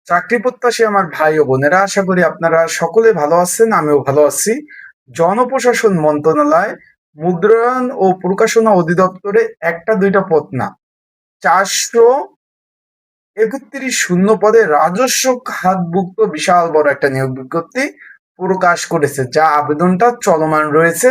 চাকরি প্রত্যাশী আমার ভাই ও বোনেরা, আশা করি আপনারা সকলে ভালো আছেন। আমিও ভালো আছি। জনপ্রশাসন মন্ত্রণালয়, মুদ্রায়ন ও প্রকাশনা অধিদপ্তরে একটা দুইটা পদ না, 431 শূন্য পদে রাজস্ব খাতভুক্ত বিশাল বড় একটা নিয়োগ বিজ্ঞপ্তি প্রকাশ করেছে, যা আবেদনটা চলমান রয়েছে।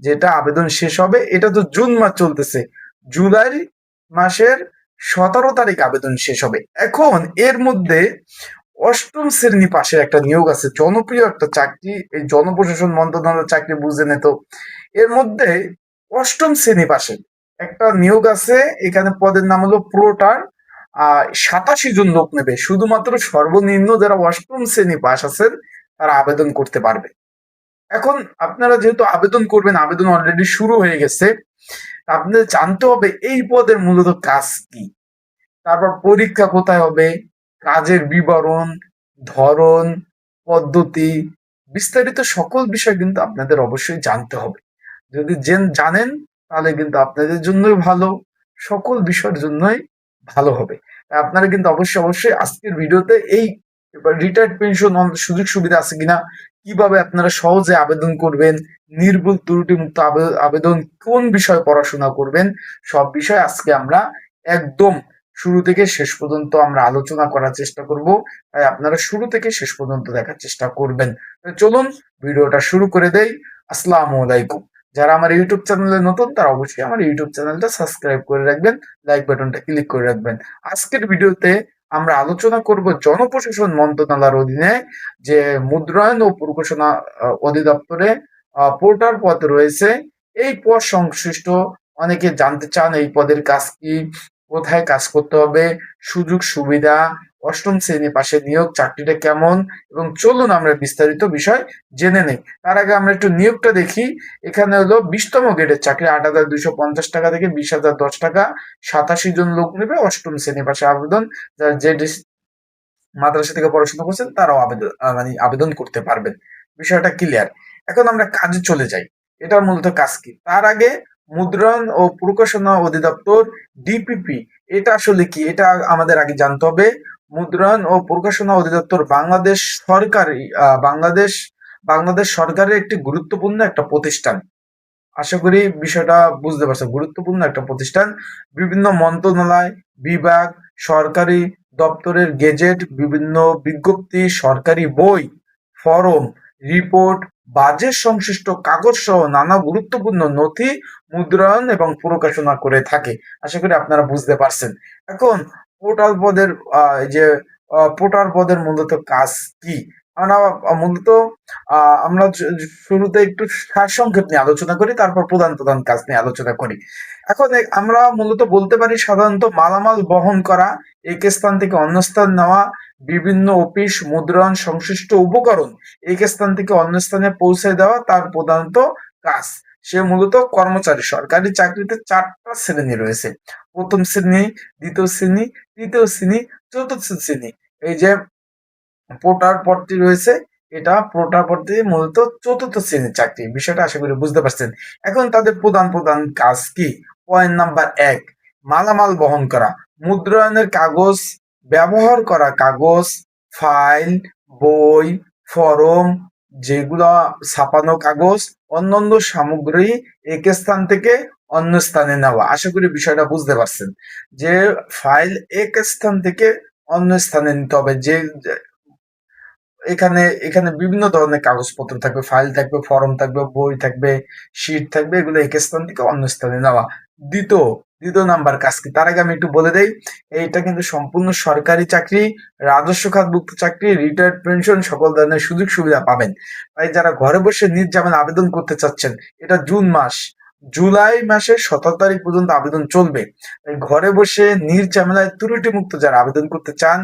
যেটা আবেদন শেষ হবে, এটা তো জুন মাস চলতেছে, জুলাই মাসের 17 তারিখ আবেদন শেষ হবে। এখন এর মধ্যে অষ্টম শ্রেণী পাশের একটা নিয়োগ আছে, জনপ্রিয় একটা চাকরি। এই জনপ্রশাসন মন্ত্রণালয়ের চাকরি বুঝেন তো। এর মধ্যে অষ্টম শ্রেণী পাশে একটা নিয়োগ আছে। এখানে পদের নাম হলো প্রোটার। 87 জন লোক নেবে, শুধুমাত্র সর্বনিম্ন যারা অষ্টম শ্রেণী পাশ আছেন তারা আবেদন করতে পারবে। এখন আপনারা যেহেতু আবেদন করবেন, আবেদন অলরেডি শুরু হয়ে গেছে, আপনাদের জানতে হবে এই পদের মূলত কাজ কি, তারপর পরীক্ষা কোথায় হবে, কাজের বিবরণ, ধরন, পদ্ধতি, বিস্তারিত সকল বিষয় কিন্তু আপনাদের অবশ্যই জানতে হবে। যদি জানেন তাহলে কিন্তু আপনাদের জন্যই ভালো, সকল বিষয়ের জন্যই ভালো হবে। তাই আপনারা কিন্তু অবশ্যই অবশ্যই আজকের ভিডিওতে এই রিটায়ার্ড পেনশন সুযোগ সুবিধা আছে কিনা, কিভাবে আপনারা সহজে আবেদন করবেন, নির্ভুল ত্রুটিমুক্ত আবেদন, কোন বিষয়ে পড়াশোনা করবেন, সব বিষয় আজকে আমরা একদম শুরু থেকে শেষ পর্যন্ত আমরা আলোচনা করার চেষ্টা করব। তাই আপনারা শুরু থেকে শেষ পর্যন্ত দেখার চেষ্টা করবেন। চলুন ভিডিওটা শুরু করে দেই। আসসালামু আলাইকুম। যারা আমার ইউটিউব চ্যানেলে নতুন তারা অবশ্যই আমার ইউটিউব চ্যানেলটা সাবস্ক্রাইব করে রাখবেন, লাইক বাটনটা ক্লিক করে রাখবেন। আজকের ভিডিওতে আমরা আলোচনা করব জনপ্রশাসন মন্ত্রণালয়ের অধীনে যে মুদ্রায়ন ও প্রকাশনা অধিদপ্তরে পোর্টার পদ রয়েছে। এই পদ সংশ্লিষ্ট অনেকে জানতে চান এই পদের কাজ কি, কোথায় কাজ করতে হবে, সুযোগ সুবিধা, অষ্টম শ্রেণী পাশে নিয়োগ, চাকরিটা কেমন, এবং চলুন আমরা বিস্তারিত বিষয় জেনে নেই। তার আগে আমরা একটু নিয়োগটা দেখি। এখানে হলো 20তম গ্রেডের চাকরি, 8,250 টাকা থেকে 20,010 টাকা। 87 জন লোক নেবে, অষ্টম শ্রেণী পাশে আবেদন। যারা যে মাদ্রাসা থেকে পড়াশোনা করছেন তারাও আবেদন মানে আবেদন করতে পারবেন। বিষয়টা ক্লিয়ার। এখন আমরা কাজে চলে যাই। এটার মূলত কাজ কি, তার আগে মুদ্রণ ও প্রকাশনা অধিদপ্তর, ডিপিপি, এটা আসলে কি এটা আমাদের আগে জানতে হবে। মুদ্রণ ও প্রকাশনা অধিদপ্তর বাংলাদেশ সরকারি বাংলাদেশ সরকারের একটি গুরুত্বপূর্ণ একটা প্রতিষ্ঠান। আশা করি বিষয়টা বুঝতে পারছো, গুরুত্বপূর্ণ একটা প্রতিষ্ঠান। বিভিন্ন মন্ত্রণালয়, বিভাগ, সরকারি দপ্তরের গেজেট, বিভিন্ন বিজ্ঞপ্তি, সরকারি বই, ফরম, রিপোর্ট, বাজেট সংশ্লিষ্ট কাগজ সহ নানা গুরুত্বপূর্ণ নথি মুদ্রণ এবং প্রকাশনা করে থাকে। আশা করি আপনারা বুঝতে পারছেন। এখন পোর্টাল পদের পোর্টাল পদের মূলত কাজ কি, আমরা মূলত আমরা শুরুতে একটু সারসংক্ষেপ নিয়ে আলোচনা করি, তারপর প্রধান প্রধান কাজ নিয়ে আলোচনা করি। এখন আমরা মূলত বলতে পারি সাধারণত মালামাল বহন করা, এক স্থান থেকে অন্য স্থান নেওয়া, বিভিন্ন অফিস মুদ্রণ সংশ্লিষ্ট উপকরণ এক স্থান থেকে অন্য স্থানে পৌঁছে দেওয়া তার প্রধানত কাজ। সে মূলত কর্মচারী। সরকারি চাকরিতে 4টা শ্রেণী রয়েছে: প্রথম শ্রেণী, দ্বিতীয় শ্রেণী, তৃতীয় শ্রেণী, চতুর্থ শ্রেণী। এই যে পোর্টার পদটি রয়েছে, এটা পোর্টার পদটি মূলত চতুর্থ শ্রেণীর চাকরি। বিষয়টা আশা করি বুঝতে পারছেন। এখন তাদের প্রধান প্রধান কাজ কি? পয়েন্ট নাম্বার 1, মালামাল বহন করা, মুদ্রায়নের কাগজ, ব্যবহার করা কাগজ, ফাইল, বই, ফরম, যেগুলা ছাপানো কাগজ, অন্যান্য সামগ্রী এক স্থান থেকে অন্য স্থানে নেওয়া। আশা করি বিষয়টা বুঝতে পারছেন যে ফাইল এক স্থান থেকে অন্য স্থানে নিতে হবে। যে এখানে এখানে বিভিন্ন ধরনের কাগজপত্র থাকবে, ফাইল থাকবে, ফর্ম থাকবে, বই থাকবে, শিট থাকবে, এগুলো এক স্থান থেকে অন্য স্থানে নেওয়া। দ্বিতীয় দ্বিতীয় নাম্বার কাজ কি, তার আগে আমি একটু বলে দেই। এইটা কিন্তু সম্পূর্ণ সরকারি চাকরি, রাজস্ব খাতভুক্ত চাকরি, রিটায়ার্ড পেনশন, সকল ধরনের সুযোগ সুবিধা পাবেন। তাই যারা ঘরে বসে নিজ জামিনে আবেদন করতে চাচ্ছেন, এটা জুন মাস, জুলাই মাসের 17 তারিখ পর্যন্ত আবেদন চলবে। তাই ঘরে বসে নির্ঝামেলায় ত্রুটিমুক্ত যারা আবেদন করতে চান,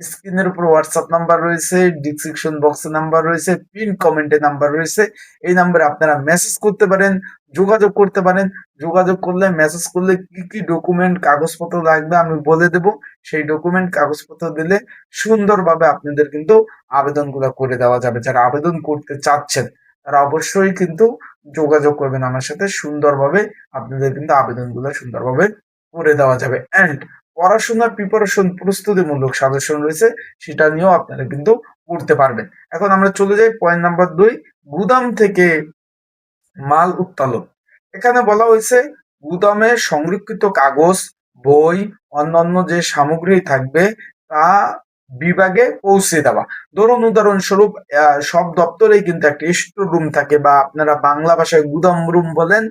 স্ক্রিনের উপর হোয়াটসঅ্যাপ নাম্বার রয়েছে, ডিসক্রিপশন বক্সে নাম্বার রয়েছে, পিন কমেন্টে নাম্বার রয়েছে। এই নাম্বারে আপনারা মেসেজ করতে পারেন, যোগাযোগ করতে পারেন। যোগাযোগ করলে, মেসেজ করলে কি কি ডকুমেন্ট কাগজপত্র লাগবে আমি বলে দেব। সেই ডকুমেন্ট কাগজপত্র দিলে সুন্দরভাবে আপনাদের কিন্তু আবেদনগুলো করে দেওয়া যাবে। যারা আবেদন করতে চাচ্ছেন তারা অবশ্যই কিন্তু যোগাযোগ করবেন আমার সাথে। সুন্দরভাবে আপনাদের কিন্তু আবেদনগুলো সুন্দরভাবে করে দেওয়া যাবে। এন্ড পড়াশোনার প্রিপারেশন প্রস্তুতিমূলক সাজেশন রয়েছে, সেটা নিয়েও আপনারা কিন্তু পড়তে পারবেন। এখন আমরা চলে যাই পয়েন্ট নাম্বার 2, গুদাম থেকে মাল উত্তোলন। এখানে বলা হয়েছে গুদামে সংরক্ষিত কাগজ, বই, অন্যান্য যে সামগ্রী থাকবে তা বিভাগে পৌঁছে দেওয়া। ধরুন উদাহরণস্বরূপ সব দপ্তরেই কিন্তু একটা স্টোর রুম থাকে, বা আপনারা বাংলা ভাষায় গুদাম রুম বলেন,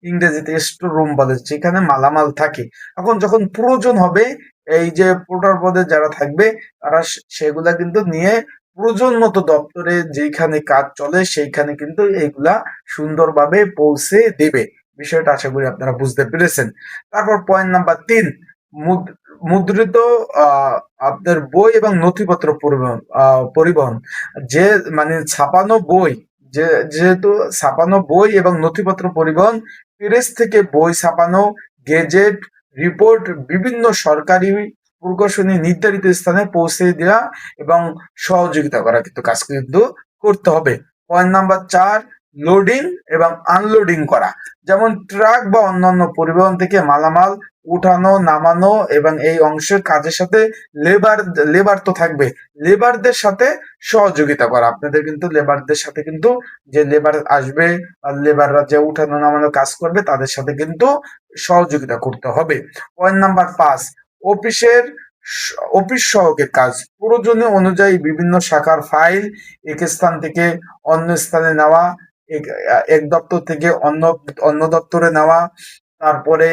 ইংরেজিতে স্টোর রুম বলেন, যেখানে মালামাল থাকে। এখন যখন প্রয়োজন হবে এই যে পোর্টার পদে যারা থাকবে তারা সেগুলা কিন্তু নিয়ে প্রয়োজন মতো দপ্তরে যেখানে কাজ চলে সেইখানে কিন্তু এইগুলা সুন্দরভাবে পৌঁছে দেবে। বিষয়টা আশা করি আপনারা বুঝতে পেরেছেন। তারপর পয়েন্ট নাম্বার 3, মুদ্রিত আপনার বই এবং নথিপত্র পরিবহন। যে মানে ছাপানো বই, যেহেতু ছাপানো বই এবং নথিপত্র পরিবহন, প্রেস থেকে বই ছাপানো, গেজেট, রিপোর্ট, বিভিন্ন সরকারি প্রকাশনী নির্ধারিত স্থানে পৌঁছে দেওয়া এবং সহযোগিতা করা কিন্তু কাজ কিন্তু করতে হবে। পয়েন্ট নাম্বার 4, লোডিং এবং আনলোডিং করা। যেমন ট্রাক বা অন্যান্য পরিবহন থেকে মালামাল উঠানো, নামানো এবং এই অংশের কাজের সাথে লেবার তো থাকবে, লেবারদের সাথে সহযোগিতা করা। আপনাদের কিন্তু লেবারদের সাথে কিন্তু যে লেবার আসবে আর লেবাররা যে উঠানো নামানো কাজ করবে তাদের সাথে কিন্তু সহযোগিতা করতে হবে। পয়েন্ট নাম্বার 5, অফিসের অফিস সহকের কাজ। প্রয়োজনীয় অনুযায়ী বিভিন্ন শাখার ফাইল এক স্থান থেকে অন্য স্থানে নেওয়া, এক দপ্তর থেকে অন্য দপ্তরে নেওয়া, তারপরে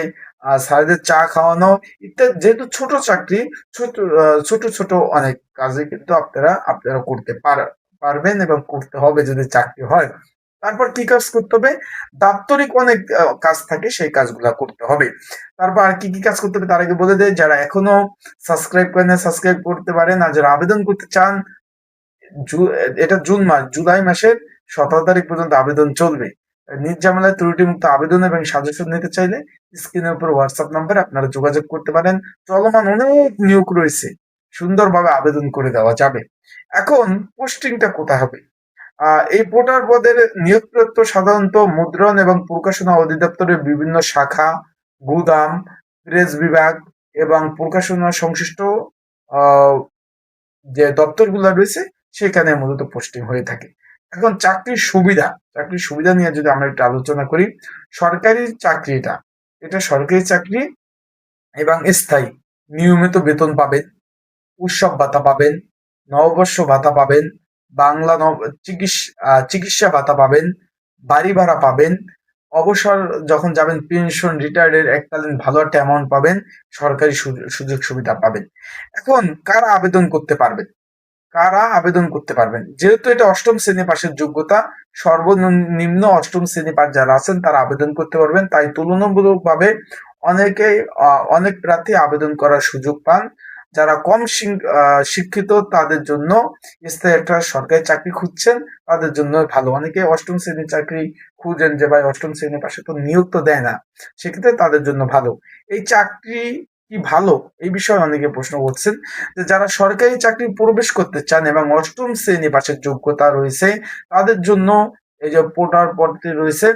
স্যারদের চা খাওয়ানো ইত্যাদি। যেহেতু ছোট চাকরি, ছোট ছোট অনেক কাজে কিন্তু আপনারা করতে পারবেন এবং করতে হবে যদি চাকরি হয়। তারপর কি কাজ করতে হবে? দাপ্তরিক অনেক কাজ থাকে, সেই কাজগুলা করতে হবে। তারপর আর কি কি কাজ করতে হবে তার আগে বলে দেয়, যারা এখনো সাবস্ক্রাইব করেন সাবস্ক্রাইব করতে পারেন, আর যারা আবেদন করতে চান এটা জুন মাস, জুলাই মাসের 17 তারিখ পর্যন্ত আবেদন চলবে। নির্ঝামেলায় ত্রুটিমুক্ত আবেদন এবং সাজেশন নিতে চাইলে স্ক্রিনের উপর হোয়াটসঅ্যাপ নাম্বারে আপনারা যোগাযোগ করতে পারেন। চলমান অনেক নিয়োগ রয়েছে, সুন্দরভাবে আবেদন করে দেওয়া যাবে। এখন পোস্টিংটা কোথায় হবে? এই পোর্টার পদের নিয়োগপ্রাপ্ত সাধারণত মুদ্রণ এবং প্রকাশনা অধিদপ্তরের বিভিন্ন শাখা, গুদাম, প্রেস বিভাগ এবং প্রকাশনা সংশ্লিষ্ট আহ যে দপ্তরগুলো রয়েছে সেখানে মূলত পোস্টিং হয়ে থাকে। এখন চাকরির সুবিধা নিয়ে যদি আমরা একটু আলোচনা করি, সরকারি চাকরিটা, এটা সরকারি চাকরি এবং স্থায়ী। নিয়মিত বেতন পাবেন, উৎসব ভাতা পাবেন, নববর্ষ ভাতা পাবেন, বাংলা চিকিৎসা ভাতা পাবেন, বাড়ি ভাড়া পাবেন, অবসর যখন যাবেন পেনশন রিটায়ার্ডের এককালীন ভালো একটা অ্যামাউন্ট পাবেন, সরকারি সুযোগ সুবিধা পাবেন। এখন কারা আবেদন করতে পারবেন? যেহেতু এটা অষ্টম শ্রেণী পাশের যোগ্যতা, সর্বনিম্ন অষ্টম শ্রেণী পাশ যারা আছেন তারা আবেদন করতে পারবেন। তাই তুলনামূলকভাবে অনেক প্রার্থী আবেদন করার সুযোগ পান। যারা কম শিক্ষিত তাদের জন্য স্থায়ী একটা সরকারি চাকরি খুঁজছেন, তাদের জন্য ভালো। অনেকে অষ্টম শ্রেণীর চাকরি খুঁজেন যে ভাই অষ্টম শ্রেণীর পাশে তো নিয়োগ তো দেয় না, সেক্ষেত্রে তাদের জন্য ভালো। এই চাকরি কি ভালো, এই বিষয়ে অনেকে প্রশ্ন করছেন। যে যারা সরকারি চাকরি প্রবেশ করতে চান এবং অষ্টম শ্রেণী পাশের যোগ্যতা রয়েছে তাদের জন্য এই যে পোর্টার পদটি রয়েছে,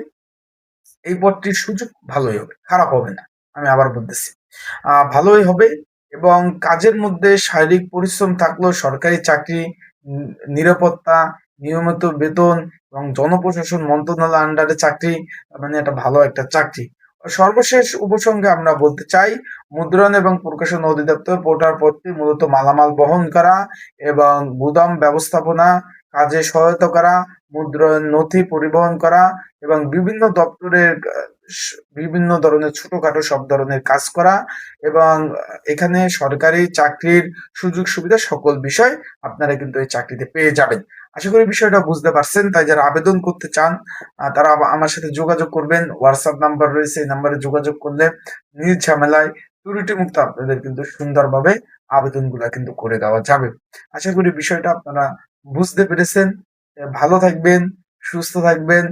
এই পদটির সুযোগ ভালোই হবে, খারাপ হবে না। আমি আবার বলতেছি, ভালোই হবে। এবং কাজের মধ্যে শারীরিক পরিশ্রম থাকলেও সরকারি চাকরি, নিরাপত্তা, নিয়মিত বেতন এবং জনপ্রশাসন মন্ত্রণালয়ের আন্ডারে চাকরি, মানে এটা ভালো একটা চাকরি। সর্বশেষ উপসংহারে আমরা বলতে চাই, মুদ্রণ এবং প্রকাশন অধিদপ্তর পোর্টার পদটি মূলত মালামাল বহন করা এবং গুদাম ব্যবস্থাপনা কাজে সহায়তা করা, মুদ্রণ নথি পরিবহন করা এবং বিভিন্ন দপ্তরের বিভিন্ন ধরনের ছোটখাটো সব ধরনের কাজ করা, এবং এখানে সরকারি চাকরির সুযোগ সুবিধা সকল বিষয় আপনারা কিন্তু এই চাকরিতে পেয়ে যাবেন। আশা করি বিষয়টা বুঝতে পারছেন। তাই যারা আবেদন করতে চান তারা আমার সাথে যোগাযোগ করবেন। হোয়াটসঅ্যাপ নাম্বার রয়েছে, এই নাম্বারে যোগাযোগ করলে নির্ঝামেলায় ত্রুটিমুক্ত আপনাদের কিন্তু সুন্দরভাবে আবেদনগুলা কিন্তু করে দেওয়া যাবে। আশা করি বিষয়টা আপনারা বুঝতে পেরেছেন। ভালো থাকবেন, সুস্থ থাকবেন,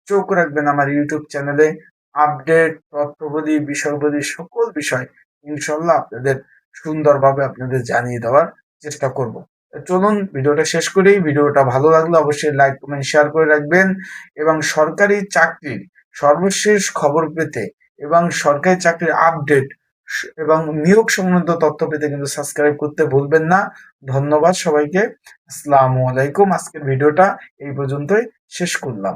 চোখ রাখবেন আমার ইউটিউব চ্যানেলে। আপডেট, তথ্যবধি, বিষয়বধি সকল বিষয় ইনশাল্লাহ আপনাদের সুন্দরভাবে আপনাদের জানিয়ে দেওয়ার চেষ্টা করব। চলুন ভিডিওটা শেষ করি। ভিডিওটা ভালো লাগলে অবশ্যই লাইক, কমেন্ট, শেয়ার করে রাখবেন। এবং সরকারি চাকরির সর্বশেষ খবর পেতে এবং সরকারি চাকরির আপডেট এবং নিয়োগ সংক্রান্ত তথ্য পেতে কিন্তু সাবস্ক্রাইব করতে ভুলবেন না। ধন্যবাদ সবাইকে। আসসালামু আলাইকুম। আজকের ভিডিওটা এই পর্যন্তই শেষ করলাম।